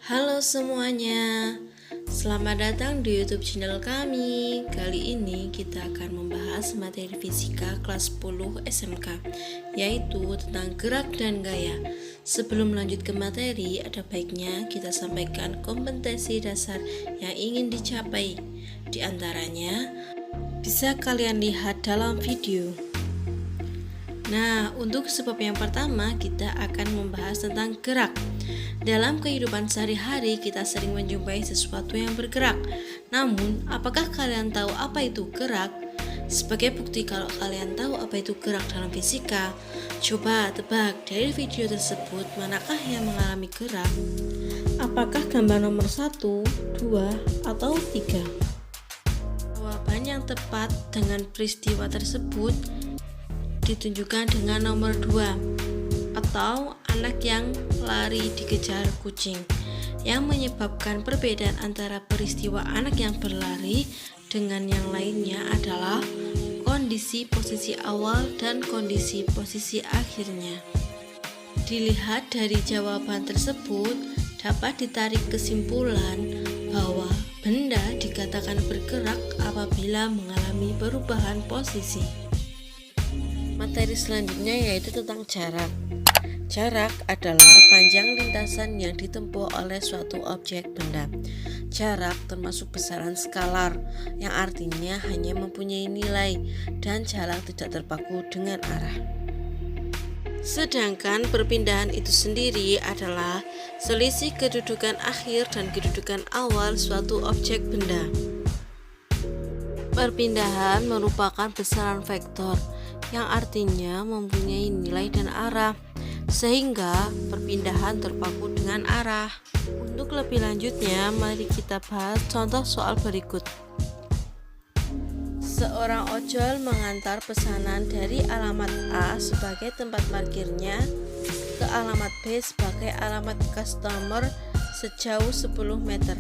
Halo semuanya, selamat datang di YouTube channel kami. Kali ini kita akan membahas materi fisika kelas 10 SMK, yaitu tentang gerak dan gaya. Sebelum lanjut ke materi, ada baiknya kita sampaikan kompetensi dasar yang ingin dicapai. Di antaranya, bisa kalian lihat dalam video. Nah, untuk sebab yang pertama, kita akan membahas tentang gerak. Dalam kehidupan sehari-hari, kita sering menjumpai sesuatu yang bergerak. Namun, apakah kalian tahu apa itu gerak? Sebagai bukti kalau kalian tahu apa itu gerak dalam fisika, coba tebak dari video tersebut manakah yang mengalami gerak? Apakah gambar nomor 1, 2, atau 3? Jawaban yang tepat dengan peristiwa tersebut ditunjukkan dengan nomor 2, atau anak yang lari dikejar kucing. Yang menyebabkan perbedaan antara peristiwa anak yang berlari dengan yang lainnya adalah kondisi posisi awal dan kondisi posisi akhirnya. Dilihat dari jawaban tersebut, dapat ditarik kesimpulan bahwa benda dikatakan bergerak apabila mengalami perubahan posisi. Materi selanjutnya yaitu tentang jarak. Jarak adalah panjang lintasan yang ditempuh oleh suatu objek benda. Jarak termasuk besaran skalar, yang artinya hanya mempunyai nilai dan jarak tidak terpaku dengan arah. Sedangkan perpindahan itu sendiri adalah selisih kedudukan akhir dan kedudukan awal suatu objek benda. Perpindahan merupakan besaran vektor, yang artinya mempunyai nilai dan arah, sehingga perpindahan terpaku dengan arah. Untuk lebih lanjutnya, mari kita bahas contoh soal berikut. Seorang ojol mengantar pesanan dari alamat A sebagai tempat parkirnya ke alamat B sebagai alamat customer sejauh 10 meter.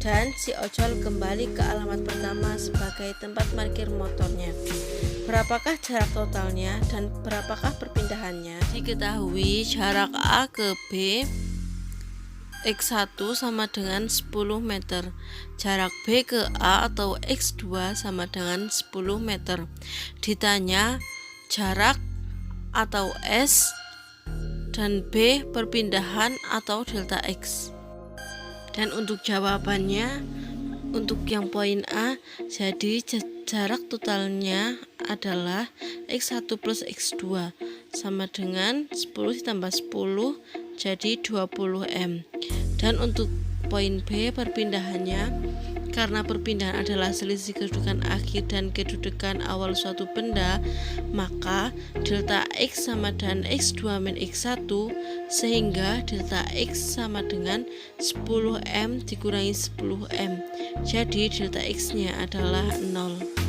Dan si ojol kembali ke alamat pertama sebagai tempat parkir motornya. Berapakah jarak totalnya dan berapakah perpindahannya? Diketahui jarak A ke B X1 sama dengan 10 meter. Jarak B ke A atau X2 sama dengan 10 meter. Ditanya jarak atau S dan B perpindahan atau delta X. Dan untuk jawabannya, untuk yang poin A, jadi jarak totalnya adalah X1 plus X2 sama dengan 10 ditambah 10 jadi 20 M. Dan untuk poin B, perpindahannya, karena perpindahan adalah selisih kedudukan akhir dan kedudukan awal suatu benda, maka delta X sama dengan X2 min X1, sehingga delta X sama dengan 10M dikurangi 10M. Jadi delta X-nya adalah 0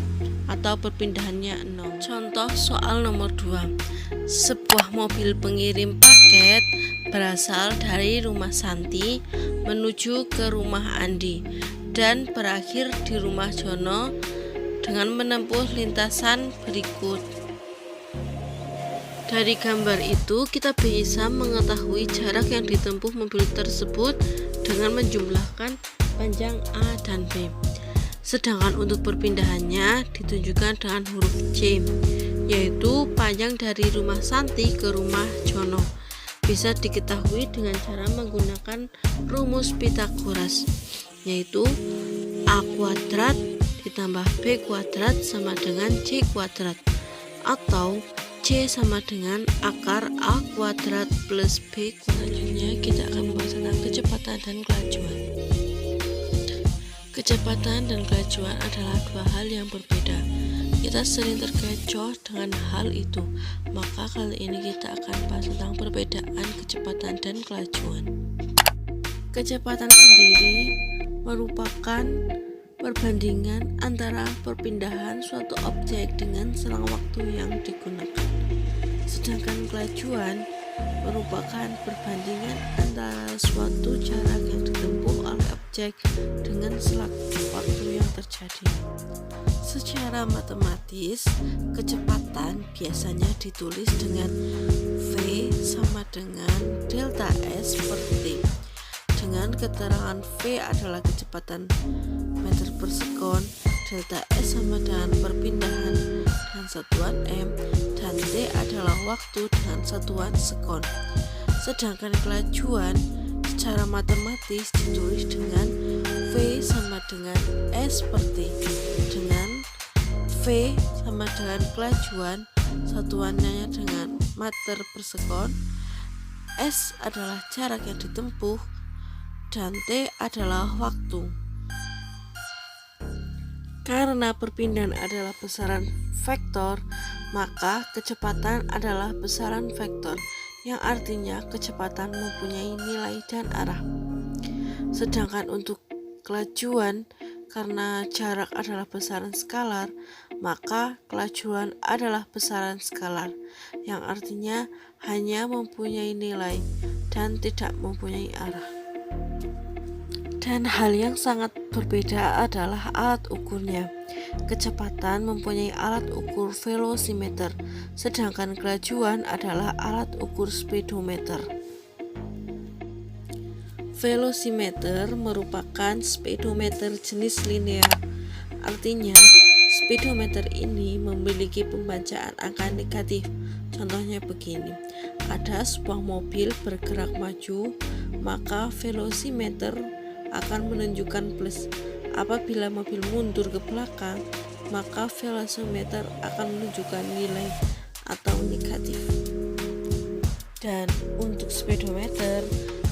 atau perpindahannya 0. Contoh soal nomor 2. Sebuah mobil pengirim paket berasal dari rumah Santi menuju ke rumah Andi dan berakhir di rumah Jono dengan menempuh lintasan berikut. Dari gambar itu kita bisa mengetahui jarak yang ditempuh mobil tersebut dengan menjumlahkan panjang A dan B. Sedangkan untuk perpindahannya ditunjukkan dengan huruf C, yaitu panjang dari rumah Santi ke rumah Jono. Bisa diketahui dengan cara menggunakan rumus Pythagoras, yaitu A kuadrat ditambah B kuadrat sama dengan C kuadrat, atau C sama dengan akar A kuadrat plus B kuadrat. Selanjutnya kita akan membahas tentang kecepatan dan kelajuan. Kecepatan dan kelajuan adalah dua hal yang berbeda. Kita sering terkecoh dengan hal itu, maka kali ini kita akan bahas tentang perbedaan kecepatan dan kelajuan. Kecepatan sendiri merupakan perbandingan antara perpindahan suatu objek dengan selang waktu yang digunakan. Sedangkan kelajuan merupakan perbandingan antara suatu jarak yang ditempuh oleh objek dengan selang waktu yang terjadi. Secara matematis, kecepatan biasanya ditulis dengan V sama dengan delta S per T. dengan keterangan V adalah kecepatan meter per sekon, delta S sama dengan perpindahan dengan satuan M, dan T adalah waktu dengan satuan sekon. Sedangkan kelajuan secara matematis ditulis dengan V sama dengan S per T, dengan V sama dengan kelajuan satuannya dengan meter per sekon, S adalah jarak yang ditempuh, dan T adalah waktu. Karena perpindahan adalah besaran vektor, maka kecepatan adalah besaran vektor, yang artinya kecepatan mempunyai nilai dan arah. Sedangkan untuk kelajuan, karena jarak adalah besaran skalar, maka kelajuan adalah besaran skalar, yang artinya hanya mempunyai nilai dan tidak mempunyai arah. Dan hal yang sangat berbeda adalah alat ukurnya. Kecepatan mempunyai alat ukur velocimeter, sedangkan kelajuan adalah alat ukur speedometer. Velocimeter merupakan speedometer jenis linear. Artinya, speedometer ini memiliki pembacaan angka negatif. Contohnya begini, ada sebuah mobil bergerak maju, maka velocimeter akan menunjukkan plus. Apabila mobil mundur ke belakang, maka velocimeter akan menunjukkan nilai atau negatif. Dan untuk speedometer,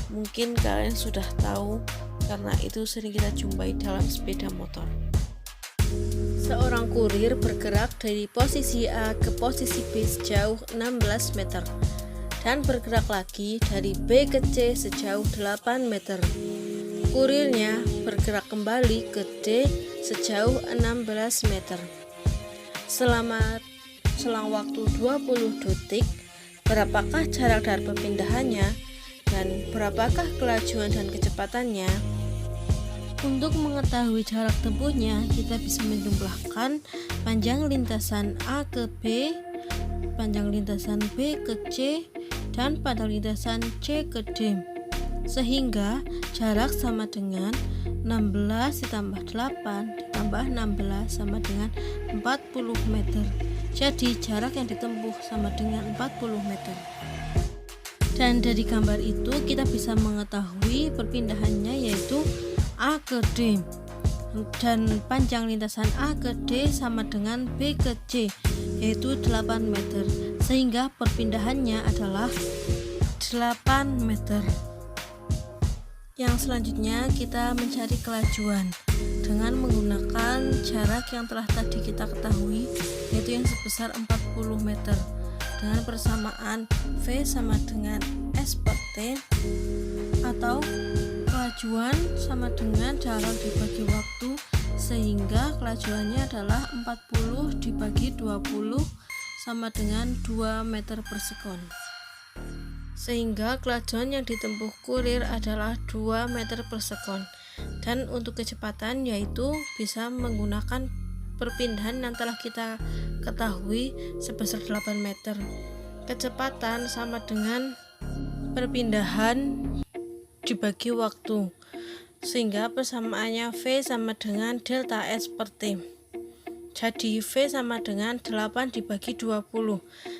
mungkin kalian sudah tahu karena itu sering kita jumpai dalam sepeda motor. Seorang kurir bergerak dari posisi A ke posisi B sejauh 16 meter dan bergerak lagi dari B ke C sejauh 8 meter. Kurirnya bergerak kembali ke D sejauh 16 meter. Selang waktu 20 detik, berapakah jarak dari perpindahannya dan berapakah kelajuan dan kecepatannya? Untuk mengetahui jarak tempuhnya, kita bisa menjumlahkan panjang lintasan A ke B, panjang lintasan B ke C, dan panjang lintasan C ke D. Sehingga jarak sama dengan 16 ditambah 8 ditambah 16 sama dengan 40 meter. Jadi jarak yang ditempuh sama dengan 40 meter. Dan dari gambar itu kita bisa mengetahui perpindahannya yaitu A ke D, dan panjang lintasan A ke D sama dengan B ke C yaitu 8 meter, sehingga perpindahannya adalah 8 meter. Yang selanjutnya kita mencari kelajuan dengan menggunakan jarak yang telah tadi kita ketahui, yaitu yang sebesar 40 meter dengan persamaan V sama dengan S per T, atau kelajuan sama dengan jarak dibagi waktu, sehingga kelajuannya adalah 40 dibagi 20 sama dengan 2 meter per sekon. Sehingga kelajuan yang ditempuh kurir adalah 2 meter per sekon. Dan untuk kecepatan yaitu bisa menggunakan perpindahan yang telah kita ketahui sebesar 8 meter. Kecepatan sama dengan perpindahan dibagi waktu, sehingga persamaannya V sama dengan delta S per T. Jadi V sama dengan 8 dibagi 20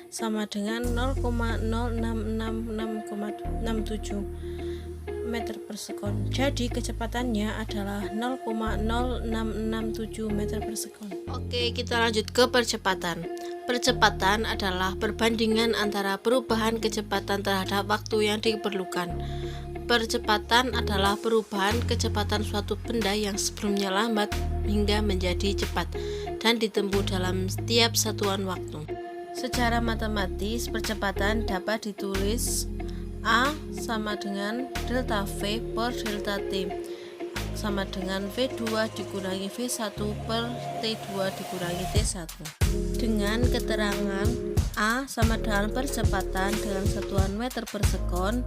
sama dengan 0,06667 meter per sekon. Jadi kecepatannya adalah 0,0667 meter per sekon. Oke, kita lanjut ke percepatan. Percepatan adalah perbandingan antara perubahan kecepatan terhadap waktu yang diperlukan. Percepatan adalah perubahan kecepatan suatu benda yang sebelumnya lambat hingga menjadi cepat dan ditempuh dalam setiap satuan waktu. Secara matematis, percepatan dapat ditulis A sama dengan delta V per delta T sama dengan V2 dikurangi V1 per T2 dikurangi T1. Dengan keterangan A sama dengan percepatan dengan satuan meter per sekon,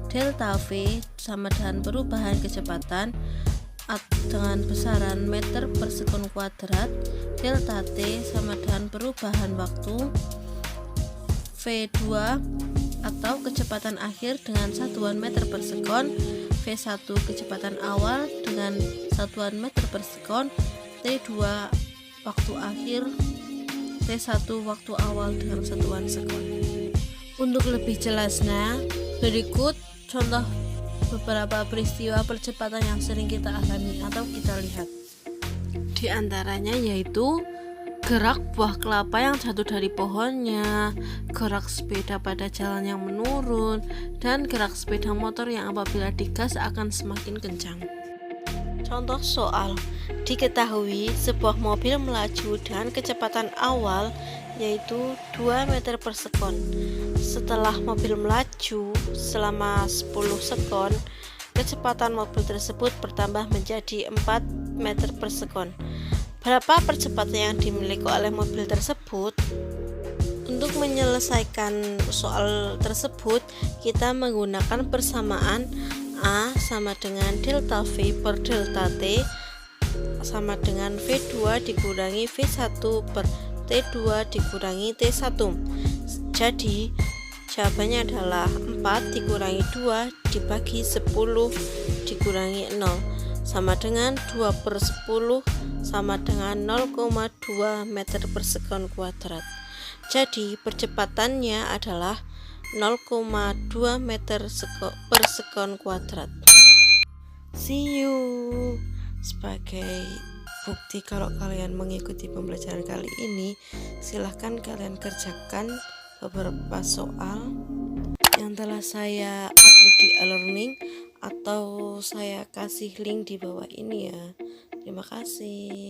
delta V sama dengan perubahan kecepatan dengan besaran meter per sekon kuadrat, delta T sama dengan perubahan waktu, V2 atau kecepatan akhir dengan satuan meter per sekon, V1 kecepatan awal dengan satuan meter per sekon, T2 waktu akhir, T1 waktu awal dengan satuan sekon. Untuk lebih jelasnya, berikut contoh beberapa peristiwa percepatan yang sering kita alami atau kita lihat. Di antaranya yaitu gerak buah kelapa yang jatuh dari pohonnya, gerak sepeda pada jalan yang menurun, dan gerak sepeda motor yang apabila digas akan semakin kencang. Contoh soal, diketahui sebuah mobil melaju dengan kecepatan awal yaitu 2 meter per sekon. Setelah mobil melaju selama 10 sekon, kecepatan mobil tersebut bertambah menjadi 4 meter per sekon. Berapa percepatan yang dimiliki oleh mobil tersebut? Untuk menyelesaikan soal tersebut, kita menggunakan persamaan A sama dengan delta V per delta T sama dengan V2 dikurangi V1 per T2 dikurangi T1. Jadi jawabannya adalah 4 dikurangi 2 dibagi 10 dikurangi 0 sama dengan 2 per 10 sama dengan 0,2 meter per sekon kuadrat. Jadi percepatannya adalah 0,2 meter per sekon kuadrat. See you. Sebagai bukti kalau kalian mengikuti pembelajaran kali ini, silahkan kalian kerjakan beberapa soal yang telah saya upload di e-learning atau saya kasih link di bawah ini ya. Terima kasih.